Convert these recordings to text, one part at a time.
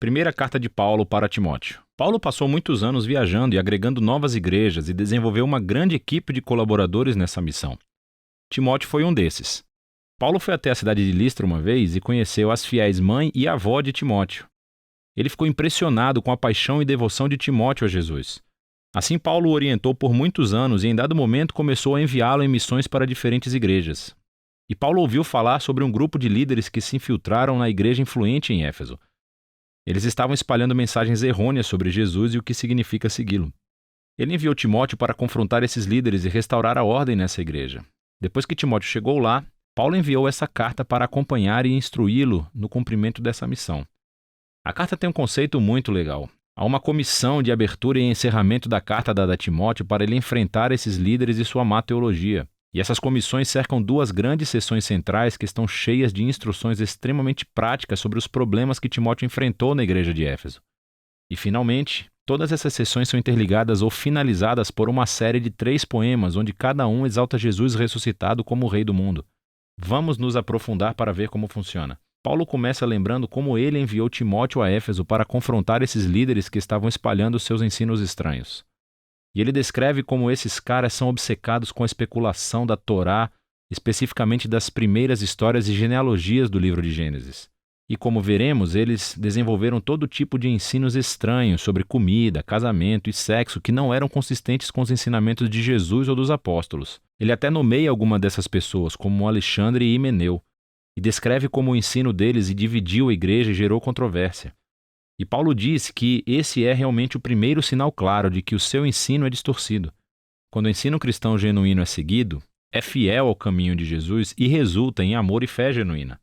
Primeira carta de Paulo para Timóteo. Paulo passou muitos anos viajando e agregando novas igrejas e desenvolveu uma grande equipe de colaboradores nessa missão. Timóteo foi um desses. Paulo foi até a cidade de Listra uma vez e conheceu as fiéis mãe e avó de Timóteo. Ele ficou impressionado com a paixão e devoção de Timóteo a Jesus. Assim, Paulo o orientou por muitos anos e, em dado momento, começou a enviá-lo em missões para diferentes igrejas. E Paulo ouviu falar sobre um grupo de líderes que se infiltraram na igreja influente em Éfeso. Eles estavam espalhando mensagens errôneas sobre Jesus e o que significa segui-lo. Ele enviou Timóteo para confrontar esses líderes e restaurar a ordem nessa igreja. Depois que Timóteo chegou lá, Paulo enviou essa carta para acompanhar e instruí-lo no cumprimento dessa missão. A carta tem um conceito muito legal. Há uma comissão de abertura e encerramento da carta dada a Timóteo para ele enfrentar esses líderes e sua má teologia. E essas comissões cercam duas grandes seções centrais que estão cheias de instruções extremamente práticas sobre os problemas que Timóteo enfrentou na igreja de Éfeso. E, finalmente, todas essas seções são interligadas ou finalizadas por uma série de 3 poemas, onde cada um exalta Jesus ressuscitado como o Rei do mundo. Vamos nos aprofundar para ver como funciona. Paulo começa lembrando como ele enviou Timóteo a Éfeso para confrontar esses líderes que estavam espalhando seus ensinos estranhos. E ele descreve como esses caras são obcecados com a especulação da Torá, especificamente das primeiras histórias e genealogias do livro de Gênesis. E como veremos, eles desenvolveram todo tipo de ensinos estranhos sobre comida, casamento e sexo que não eram consistentes com os ensinamentos de Jesus ou dos apóstolos. Ele até nomeia alguma dessas pessoas, como Alexandre e Himeneu, e descreve como o ensino deles dividiu a igreja e gerou controvérsia. E Paulo diz que esse é realmente o primeiro sinal claro de que o seu ensino é distorcido. Quando o ensino cristão genuíno é seguido, é fiel ao caminho de Jesus e resulta em amor e fé genuína.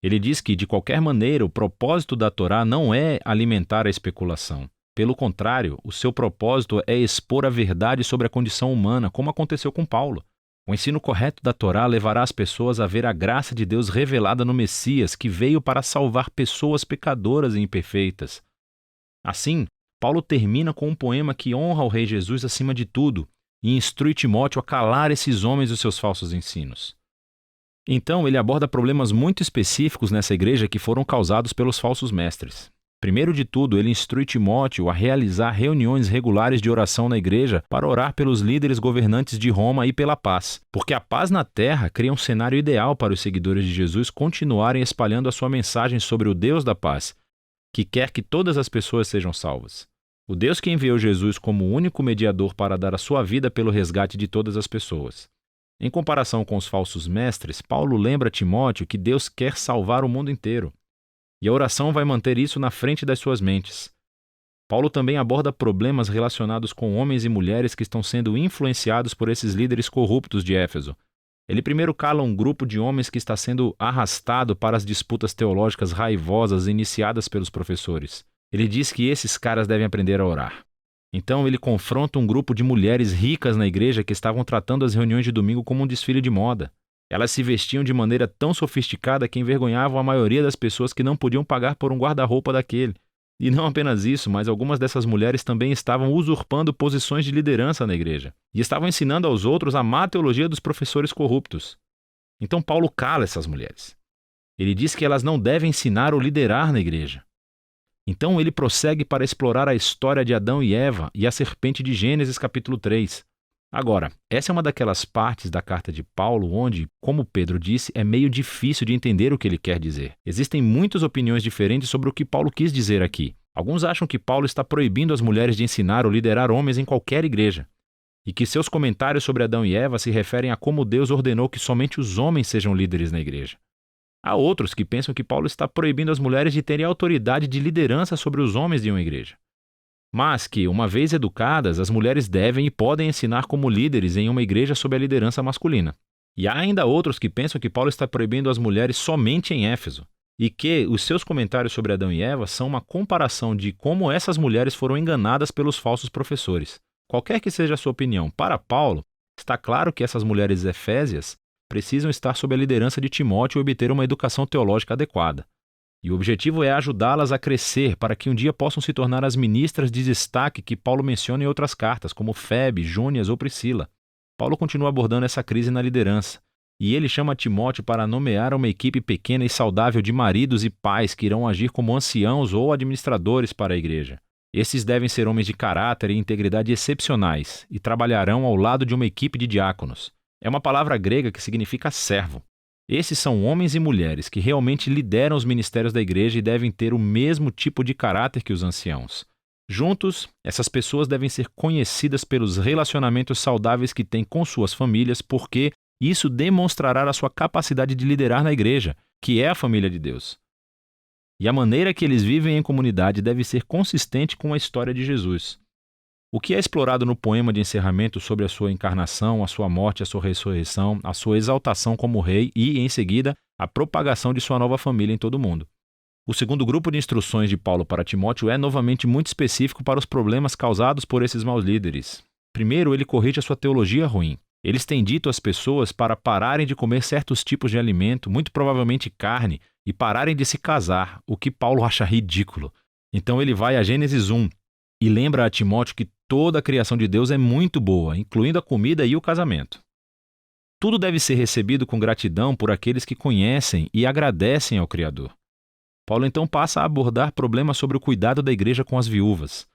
Ele diz que, de qualquer maneira, o propósito da Torá não é alimentar a especulação. Pelo contrário, o seu propósito é expor a verdade sobre a condição humana, como aconteceu com Paulo. O ensino correto da Torá levará as pessoas a ver a graça de Deus revelada no Messias, que veio para salvar pessoas pecadoras e imperfeitas. Assim, Paulo termina com um poema que honra o Rei Jesus acima de tudo e instrui Timóteo a calar esses homens dos seus falsos ensinos. Então, ele aborda problemas muito específicos nessa igreja que foram causados pelos falsos mestres. Primeiro de tudo, ele instrui Timóteo a realizar reuniões regulares de oração na igreja para orar pelos líderes governantes de Roma e pela paz, porque a paz na terra cria um cenário ideal para os seguidores de Jesus continuarem espalhando a sua mensagem sobre o Deus da paz, que quer que todas as pessoas sejam salvas. O Deus que enviou Jesus como o único mediador para dar a sua vida pelo resgate de todas as pessoas. Em comparação com os falsos mestres, Paulo lembra a Timóteo que Deus quer salvar o mundo inteiro. E a oração vai manter isso na frente das suas mentes. Paulo também aborda problemas relacionados com homens e mulheres que estão sendo influenciados por esses líderes corruptos de Éfeso. Ele primeiro cala um grupo de homens que está sendo arrastado para as disputas teológicas raivosas iniciadas pelos professores. Ele diz que esses caras devem aprender a orar. Então ele confronta um grupo de mulheres ricas na igreja que estavam tratando as reuniões de domingo como um desfile de moda. Elas se vestiam de maneira tão sofisticada que envergonhavam a maioria das pessoas que não podiam pagar por um guarda-roupa daquele. E não apenas isso, mas algumas dessas mulheres também estavam usurpando posições de liderança na igreja. E estavam ensinando aos outros a má teologia dos professores corruptos. Então Paulo cala essas mulheres. Ele diz que elas não devem ensinar ou liderar na igreja. Então ele prossegue para explorar a história de Adão e Eva e a serpente de Gênesis capítulo 3. Agora, essa é uma daquelas partes da carta de Paulo onde, como Pedro disse, é meio difícil de entender o que ele quer dizer. Existem muitas opiniões diferentes sobre o que Paulo quis dizer aqui. Alguns acham que Paulo está proibindo as mulheres de ensinar ou liderar homens em qualquer igreja, e que seus comentários sobre Adão e Eva se referem a como Deus ordenou que somente os homens sejam líderes na igreja. Há outros que pensam que Paulo está proibindo as mulheres de terem autoridade de liderança sobre os homens de uma igreja. Mas que, uma vez educadas, as mulheres devem e podem ensinar como líderes em uma igreja sob a liderança masculina. E há ainda outros que pensam que Paulo está proibindo as mulheres somente em Éfeso, e que os seus comentários sobre Adão e Eva são uma comparação de como essas mulheres foram enganadas pelos falsos professores. Qualquer que seja a sua opinião, para Paulo, está claro que essas mulheres efésias precisam estar sob a liderança de Timóteo e obter uma educação teológica adequada. E o objetivo é ajudá-las a crescer para que um dia possam se tornar as ministras de destaque que Paulo menciona em outras cartas, como Febe, Júnias ou Priscila. Paulo continua abordando essa crise na liderança. E ele chama Timóteo para nomear uma equipe pequena e saudável de maridos e pais que irão agir como anciãos ou administradores para a igreja. Esses devem ser homens de caráter e integridade excepcionais e trabalharão ao lado de uma equipe de diáconos. É uma palavra grega que significa servo. Esses são homens e mulheres que realmente lideram os ministérios da igreja e devem ter o mesmo tipo de caráter que os anciãos. Juntos, essas pessoas devem ser conhecidas pelos relacionamentos saudáveis que têm com suas famílias, porque isso demonstrará a sua capacidade de liderar na igreja, que é a família de Deus. E a maneira que eles vivem em comunidade deve ser consistente com a história de Jesus. O que é explorado no poema de encerramento sobre a sua encarnação, a sua morte, a sua ressurreição, a sua exaltação como rei e, em seguida, a propagação de sua nova família em todo o mundo. O segundo grupo de instruções de Paulo para Timóteo é novamente muito específico para os problemas causados por esses maus líderes. Primeiro, ele corrige a sua teologia ruim. Eles têm dito às pessoas para pararem de comer certos tipos de alimento, muito provavelmente carne, e pararem de se casar, o que Paulo acha ridículo. Então ele vai a Gênesis 1 e lembra a Timóteo que toda a criação de Deus é muito boa, incluindo a comida e o casamento. Tudo deve ser recebido com gratidão por aqueles que conhecem e agradecem ao Criador. Paulo então passa a abordar problemas sobre o cuidado da igreja com as viúvas.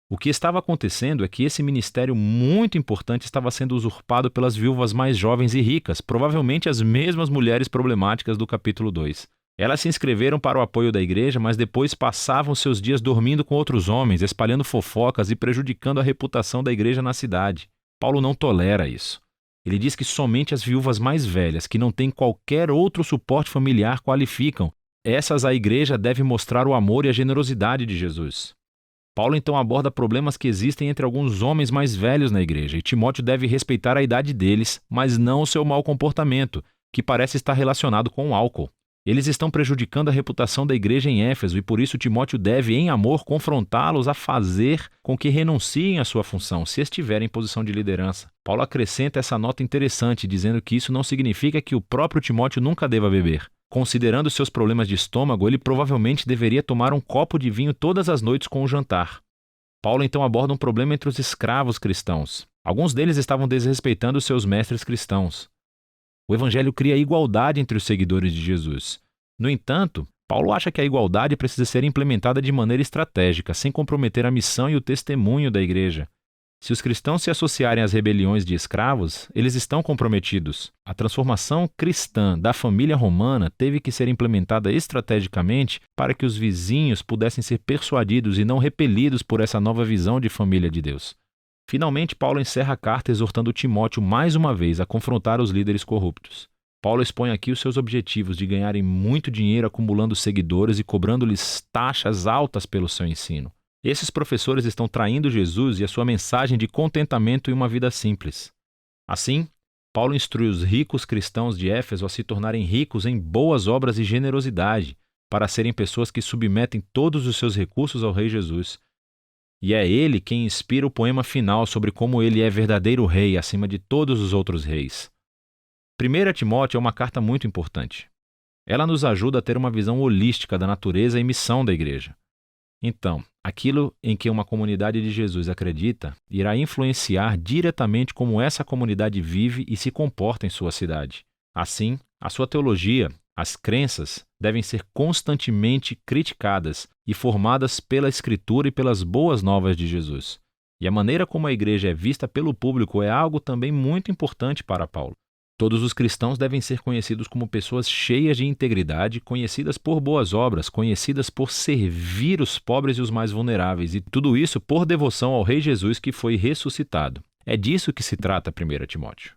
O que estava acontecendo é que esse ministério muito importante estava sendo usurpado pelas viúvas mais jovens e ricas, provavelmente as mesmas mulheres problemáticas do capítulo 2. Elas se inscreveram para o apoio da igreja, mas depois passavam seus dias dormindo com outros homens, espalhando fofocas e prejudicando a reputação da igreja na cidade. Paulo não tolera isso. Ele diz que somente as viúvas mais velhas, que não têm qualquer outro suporte familiar, qualificam. Essas a igreja deve mostrar o amor e a generosidade de Jesus. Paulo então aborda problemas que existem entre alguns homens mais velhos na igreja, e Timóteo deve respeitar a idade deles, mas não o seu mau comportamento, que parece estar relacionado com o álcool. Eles estão prejudicando a reputação da igreja em Éfeso e por isso Timóteo deve, em amor, confrontá-los a fazer com que renunciem à sua função, se estiverem em posição de liderança. Paulo acrescenta essa nota interessante, dizendo que isso não significa que o próprio Timóteo nunca deva beber. Considerando seus problemas de estômago, ele provavelmente deveria tomar um copo de vinho todas as noites com o jantar. Paulo então aborda um problema entre os escravos cristãos. Alguns deles estavam desrespeitando seus mestres cristãos. O evangelho cria igualdade entre os seguidores de Jesus. No entanto, Paulo acha que a igualdade precisa ser implementada de maneira estratégica, sem comprometer a missão e o testemunho da igreja. Se os cristãos se associarem às rebeliões de escravos, eles estão comprometidos. A transformação cristã da família romana teve que ser implementada estrategicamente para que os vizinhos pudessem ser persuadidos e não repelidos por essa nova visão de família de Deus. Finalmente, Paulo encerra a carta exortando Timóteo mais uma vez a confrontar os líderes corruptos. Paulo expõe aqui os seus objetivos de ganharem muito dinheiro acumulando seguidores e cobrando-lhes taxas altas pelo seu ensino. Esses professores estão traindo Jesus e a sua mensagem de contentamento e uma vida simples. Assim, Paulo instrui os ricos cristãos de Éfeso a se tornarem ricos em boas obras e generosidade, para serem pessoas que submetem todos os seus recursos ao Rei Jesus. E é ele quem inspira o poema final sobre como ele é verdadeiro rei acima de todos os outros reis. 1 Timóteo é uma carta muito importante. Ela nos ajuda a ter uma visão holística da natureza e missão da igreja. Então, aquilo em que uma comunidade de Jesus acredita irá influenciar diretamente como essa comunidade vive e se comporta em sua cidade. Assim, a sua teologia, as crenças, devem ser constantemente criticadas e formadas pela Escritura e pelas boas novas de Jesus. E a maneira como a igreja é vista pelo público é algo também muito importante para Paulo. Todos os cristãos devem ser conhecidos como pessoas cheias de integridade, conhecidas por boas obras, conhecidas por servir os pobres e os mais vulneráveis, e tudo isso por devoção ao Rei Jesus que foi ressuscitado. É disso que se trata 1 Timóteo.